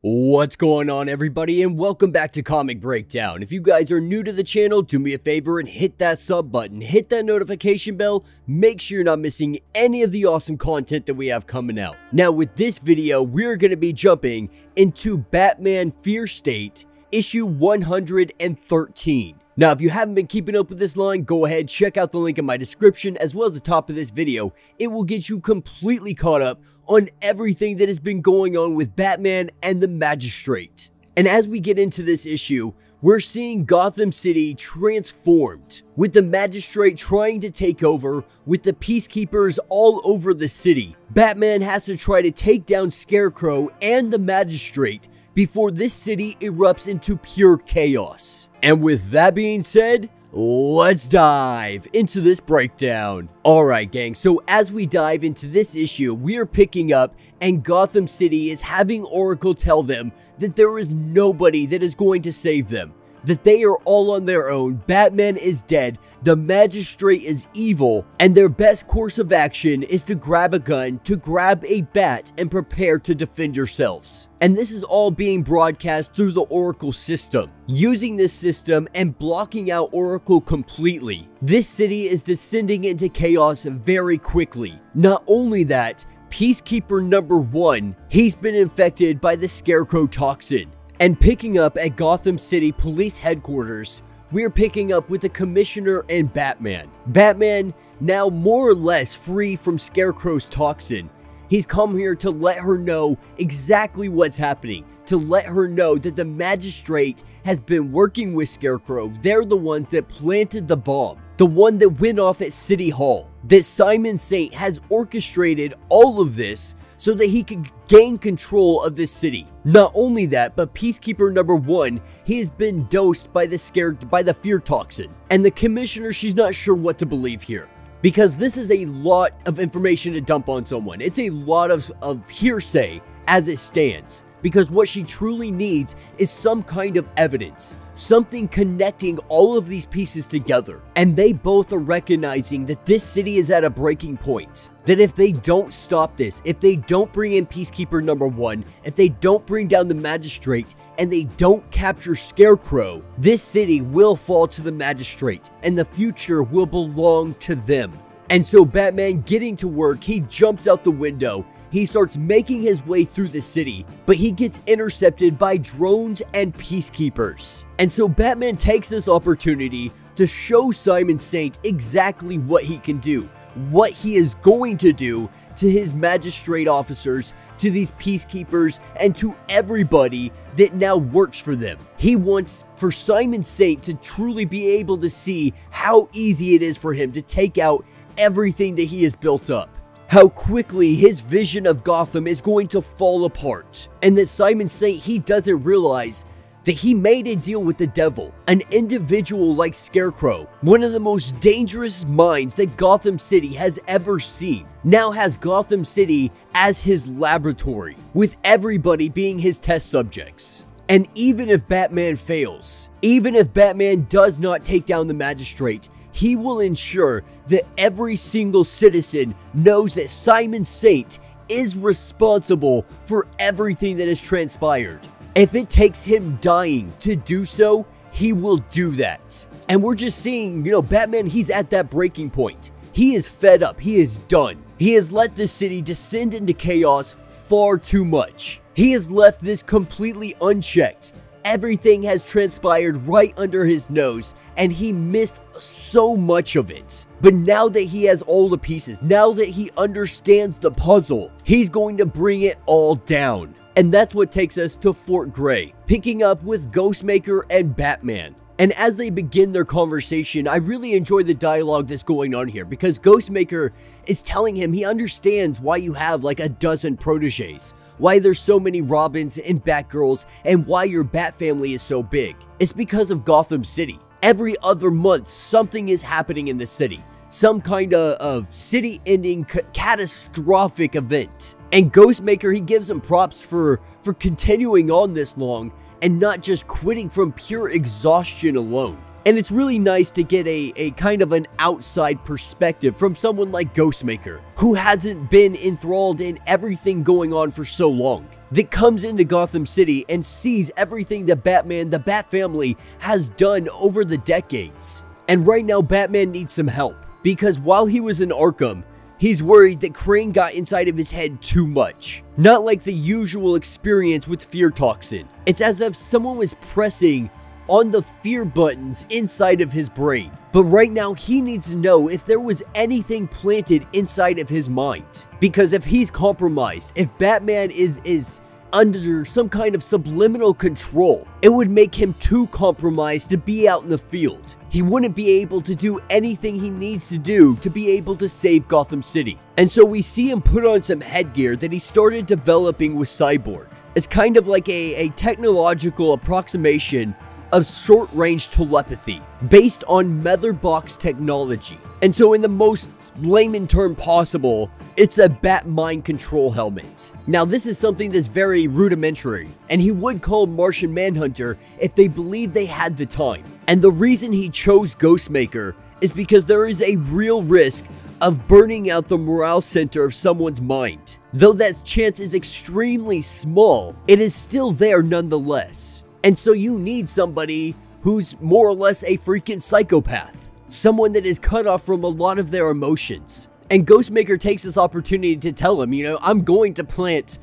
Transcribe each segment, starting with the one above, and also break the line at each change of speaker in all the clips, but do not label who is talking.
What's going on, everybody, and welcome back to Comic Breakdown. If you guys are new to the channel, do me a favor and hit that sub button, hit that notification bell, make sure you're not missing any of the awesome content that we have coming out. Now, with this video, we're going to be jumping into Batman Fear State, issue 113. Now, if you haven't been keeping up with this line, go ahead, check out the link in my description as well as the top of this video. It will get you completely caught up on everything that has been going on with Batman and the Magistrate. And as we get into this issue, we're seeing Gotham City transformed, with the Magistrate trying to take over, with the Peacekeepers all over the city. Batman has to try to take down Scarecrow and the Magistrate before this city erupts into pure chaos. And with that being said, let's dive into this breakdown. Alright gang, so as we dive into this issue, we are picking up and Gotham City is having Oracle tell them that there is nobody that is going to save them. That they are all on their own, Batman is dead, the Magistrate is evil, and their best course of action is to grab a gun, to grab a bat, and prepare to defend yourselves. And this is all being broadcast through the Oracle system. Using this system and blocking out Oracle completely, this city is descending into chaos very quickly. Not only that, Peacekeeper number 1, he's been infected by the Scarecrow toxin. And picking up at Gotham City Police Headquarters, we're picking up with the Commissioner and Batman. Batman, now more or less free from Scarecrow's toxin, he's come here to let her know exactly what's happening, to let her know that the Magistrate has been working with Scarecrow. They're the ones that planted the bomb, the one that went off at City Hall, that Simon Saint has orchestrated all of this so that he could gain control of this city. Not only that, but Peacekeeper number 1, he has been dosed by the fear toxin. And the Commissioner, she's not sure what to believe here, because this is a lot of information to dump on someone. It's a lot of hearsay as it stands, because what she truly needs is some kind of evidence, something connecting all of these pieces together. And they both are recognizing that this city is at a breaking point, that if they don't stop this, if they don't bring in Peacekeeper number 1, if they don't bring down the Magistrate, and they don't capture Scarecrow, this city will fall to the Magistrate, and the future will belong to them. And so Batman, getting to work, he jumps out the window. He starts making his way through the city, but he gets intercepted by drones and Peacekeepers. And so Batman takes this opportunity to show Simon Saint exactly what he can do, what he is going to do to his Magistrate officers, to these Peacekeepers, and to everybody that now works for them. He wants for Simon Saint to truly be able to see how easy it is for him to take out everything that he has built up. How quickly his vision of Gotham is going to fall apart. And that Simon Saint, he doesn't realize that he made a deal with the devil. An individual like Scarecrow, one of the most dangerous minds that Gotham City has ever seen, now has Gotham City as his laboratory, with everybody being his test subjects. And even if Batman fails, even if Batman does not take down the Magistrate, he will ensure that every single citizen knows that Simon Saint is responsible for everything that has transpired. If it takes him dying to do so, he will do that. And we're just seeing, Batman, he's at that breaking point. He is fed up. He is done. He has let this city descend into chaos far too much. He has left this completely unchecked. Everything has transpired right under his nose, and he missed so much of it. But now that he has all the pieces, now that he understands the puzzle, he's going to bring it all down. And that's what takes us to Fort Gray, picking up with Ghostmaker and Batman. And as they begin their conversation, I really enjoy the dialogue that's going on here, because Ghostmaker is telling him he understands why you have like a dozen proteges, why there's so many Robins and Batgirls, and why your Bat family is so big. It's because of Gotham City. Every other month, something is happening in the city. Some kind of city-ending catastrophic event. And Ghostmaker, he gives him props for continuing on this long and not just quitting from pure exhaustion alone. And it's really nice to get a kind of an outside perspective from someone like Ghostmaker, who hasn't been enthralled in everything going on for so long. that comes into Gotham City and sees everything that Batman, the Bat family, has done over the decades. And right now, Batman needs some help, because while he was in Arkham, he's worried that Crane got inside of his head too much. Not like the usual experience with fear toxin. It's as if someone was pressing on the fear buttons inside of his brain. But right now, he needs to know if there was anything planted inside of his mind. Because if he's compromised, if Batman is under some kind of subliminal control, it would make him too compromised to be out in the field. He wouldn't be able to do anything he needs to do to be able to save Gotham City. And so we see him put on some headgear that he started developing with Cyborg. It's kind of like a technological approximation of short-range telepathy based on Motherbox technology. And so in the most layman term possible, it's a Bat mind control helmet. Now this is something that's very rudimentary, and he would call Martian Manhunter if they believed they had the time. And the reason he chose Ghostmaker is because there is a real risk of burning out the morale center of someone's mind. Though that chance is extremely small, it is still there nonetheless. And so you need somebody who's more or less a freaking psychopath. Someone that is cut off from a lot of their emotions. And Ghostmaker takes this opportunity to tell him, you know, I'm going to plant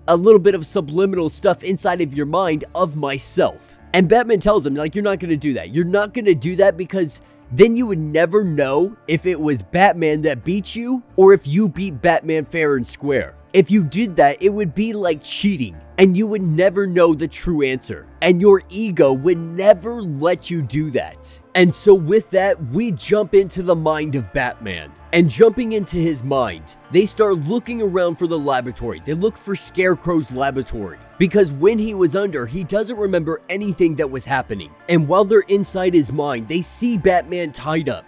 a little bit of subliminal stuff inside of your mind of myself. And Batman tells him, like, you're not going to do that. You're not going to do that because then you would never know if it was Batman that beat you or if you beat Batman fair and square. If you did that, it would be like cheating, and you would never know the true answer, and your ego would never let you do that. And so with that, we jump into the mind of Batman. And jumping into his mind, they start looking around for the laboratory. They look for Scarecrow's laboratory, because when he was under, he doesn't remember anything that was happening. And while they're inside his mind, they see Batman tied up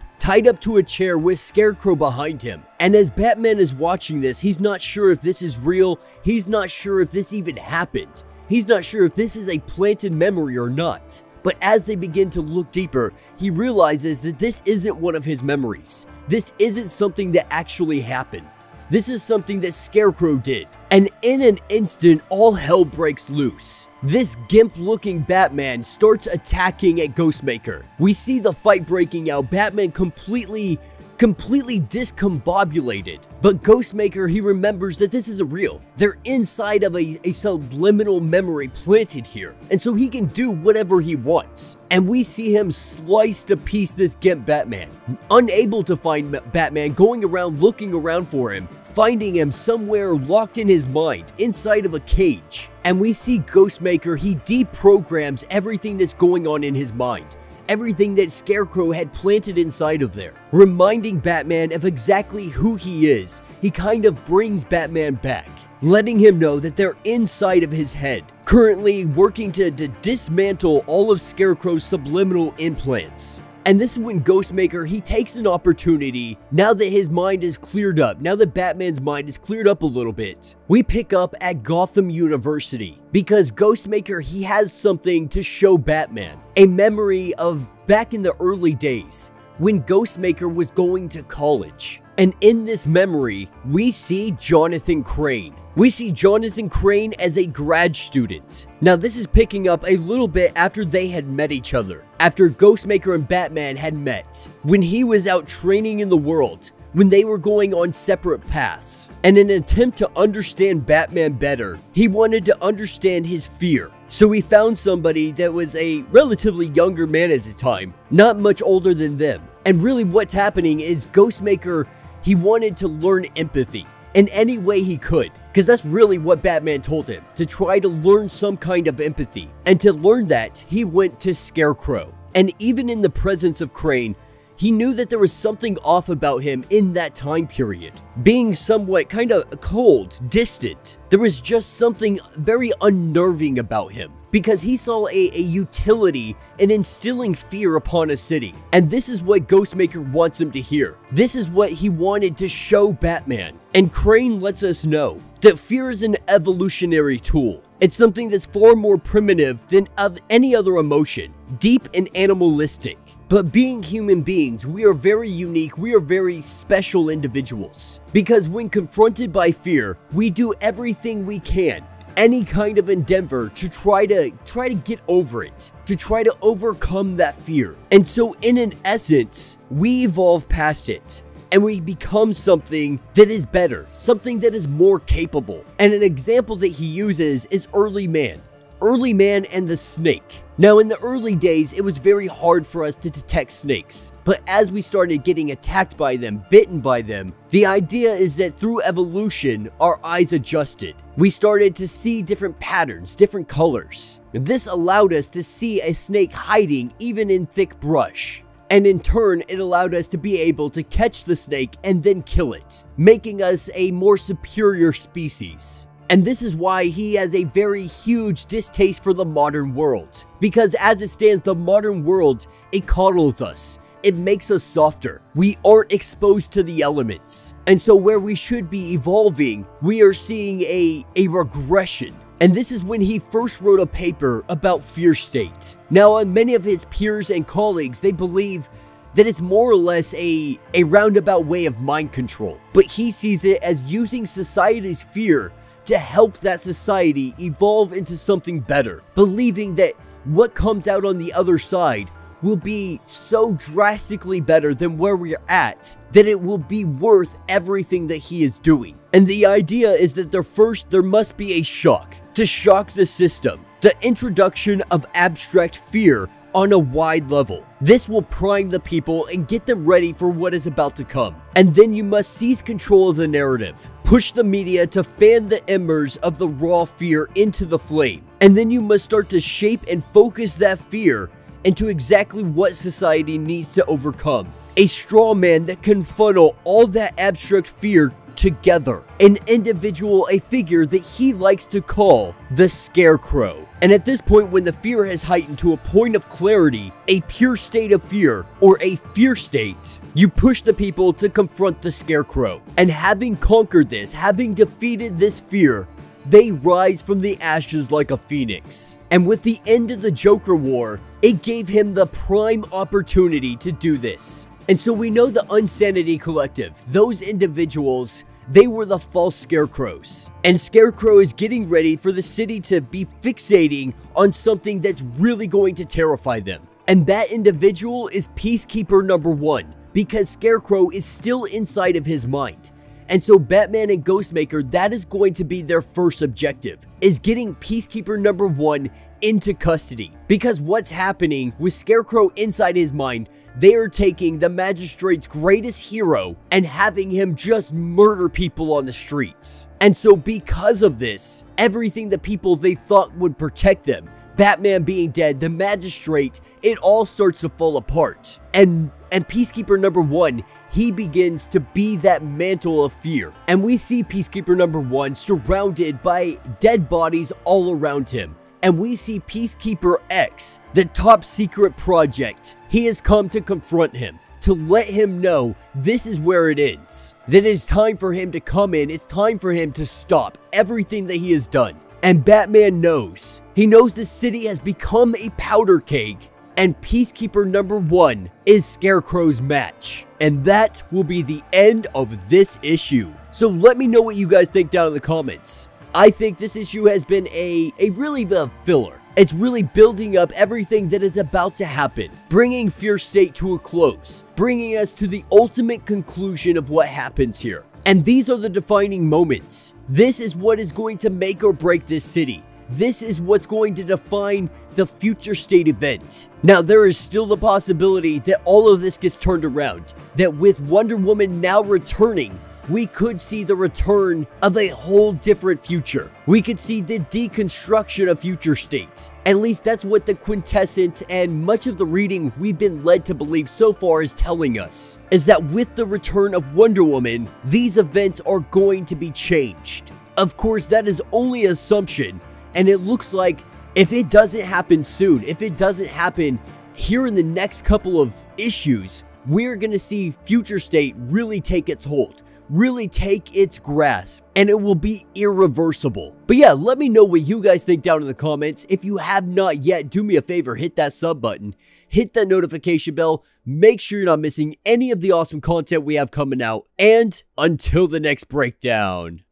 to a chair with Scarecrow behind him. And as Batman is watching this, he's not sure if this is real. He's not sure if this even happened. He's not sure if this is a planted memory or not. But as they begin to look deeper, he realizes that this isn't one of his memories. This isn't something that actually happened. This is something that Scarecrow did. And in an instant, all hell breaks loose. This gimp-looking Batman starts attacking at Ghostmaker. We see the fight breaking out, Batman completely discombobulated. But Ghostmaker, he remembers that this isn't real. They're inside of a subliminal memory planted here. And so he can do whatever he wants. And we see him slice to piece this gimp Batman. Unable to find Batman, going around looking around for him, finding him somewhere locked in his mind, inside of a cage. And we see Ghostmaker, he deprograms everything that's going on in his mind. Everything that Scarecrow had planted inside of there. Reminding Batman of exactly who he is. He kind of brings Batman back, letting him know that they're inside of his head, currently working to dismantle all of Scarecrow's subliminal implants. And this is when Ghostmaker, he takes an opportunity, now that his mind is cleared up, now that Batman's mind is cleared up a little bit. We pick up at Gotham University, because Ghostmaker, he has something to show Batman. A memory of back in the early days, when Ghostmaker was going to college. And in this memory, we see Jonathan Crane. We see Jonathan Crane as a grad student. Now this is picking up a little bit after they had met each other. After Ghostmaker and Batman had met. When he was out training in the world. When they were going on separate paths. And in an attempt to understand Batman better, he wanted to understand his fear. So he found somebody that was a relatively younger man at the time. Not much older than them. And really what's happening is Ghostmaker, he wanted to learn empathy in any way he could. Because that's really what Batman told him, to try to learn some kind of empathy. And to learn that, he went to Scarecrow. And even in the presence of Crane, he knew that there was something off about him in that time period. Being somewhat kind of cold, distant, there was just something very unnerving about him. Because he saw a utility in instilling fear upon a city. And this is what Ghostmaker wants him to hear. This is what he wanted to show Batman. And Crane lets us know that fear is an evolutionary tool. It's something that's far more primitive than any other emotion, deep and animalistic. But being human beings, we are very unique, we are very special individuals. Because when confronted by fear, we do everything we can any kind of endeavor to try to get over it, to try to overcome that fear. And so in an essence, we evolve past it and we become something that is better, something that is more capable. And an example that he uses is early man and the snake. Now, in the early days, it was very hard for us to detect snakes. But as we started getting attacked by them, bitten by them, the idea is that through evolution, our eyes adjusted. We started to see different patterns, different colors. This allowed us to see a snake hiding even in thick brush. And in turn, it allowed us to be able to catch the snake and then kill it, making us a more superior species. And this is why he has a very huge distaste for the modern world. Because as it stands, the modern world, it coddles us. It makes us softer. We aren't exposed to the elements. And so where we should be evolving, we are seeing a regression. And this is when he first wrote a paper about fear state. Now, many of his peers and colleagues, they believe that it's more or less a roundabout way of mind control. But he sees it as using society's fear to help that society evolve into something better, believing that what comes out on the other side will be so drastically better than where we're at that it will be worth everything that he is doing. And the idea is that there must be a shock to shock the system, the introduction of abstract fear on a wide level. This will prime the people and get them ready for what is about to come. And then you must seize control of the narrative. Push the media to fan the embers of the raw fear into the flame. And then you must start to shape and focus that fear into exactly what society needs to overcome. A straw man that can funnel all that abstract fear together. An individual, a figure that he likes to call the Scarecrow. And at this point, when the fear has heightened to a point of clarity, a pure state of fear, or a fear state, you push the people to confront the Scarecrow. And having conquered this, having defeated this fear, they rise from the ashes like a phoenix. And with the end of the Joker War, it gave him the prime opportunity to do this. And so we know the Unsanity Collective, those individuals, they were the false Scarecrows. And Scarecrow is getting ready for the city to be fixating on something that's really going to terrify them. And that individual is Peacekeeper number 1, because Scarecrow is still inside of his mind. And so Batman and Ghostmaker, that is going to be their first objective, is getting Peacekeeper number 1 into custody. Because what's happening with Scarecrow inside his mind, they are taking the magistrate's greatest hero and having him just murder people on the streets. And so because of this, everything the people they thought would protect them, Batman being dead, the magistrate, it all starts to fall apart. And Peacekeeper number 1, he begins to be that mantle of fear. And we see Peacekeeper number 1 surrounded by dead bodies all around him. And we see Peacekeeper X, the top secret project. He has come to confront him, to let him know this is where it ends. That it's time for him to come in, it's time for him to stop everything that he has done. And Batman knows. He knows the city has become a powder keg, and Peacekeeper number 1 is Scarecrow's match. And that will be the end of this issue. So let me know what you guys think down in the comments. I think this issue has been a really the filler. It's really building up everything that is about to happen, bringing Fear State to a close, bringing us to the ultimate conclusion of what happens here. And these are the defining moments. This is what is going to make or break this city. This is what's going to define the future state event. Now, there is still the possibility that all of this gets turned around, that with Wonder Woman now returning, we could see the return of a whole different future. We could see the deconstruction of future states. At least that's what the quintessence and much of the reading we've been led to believe so far is telling us. Is that with the return of Wonder Woman, these events are going to be changed. Of course, that is only an assumption, and it looks like if it doesn't happen soon, if it doesn't happen here in the next couple of issues, we're going to see Future State really take its hold, really take its grasp, and it will be irreversible. But yeah, let me know what you guys think down in the comments. If you have not yet, do me a favor, hit that sub button, hit that notification bell, make sure you're not missing any of the awesome content we have coming out, and until the next breakdown.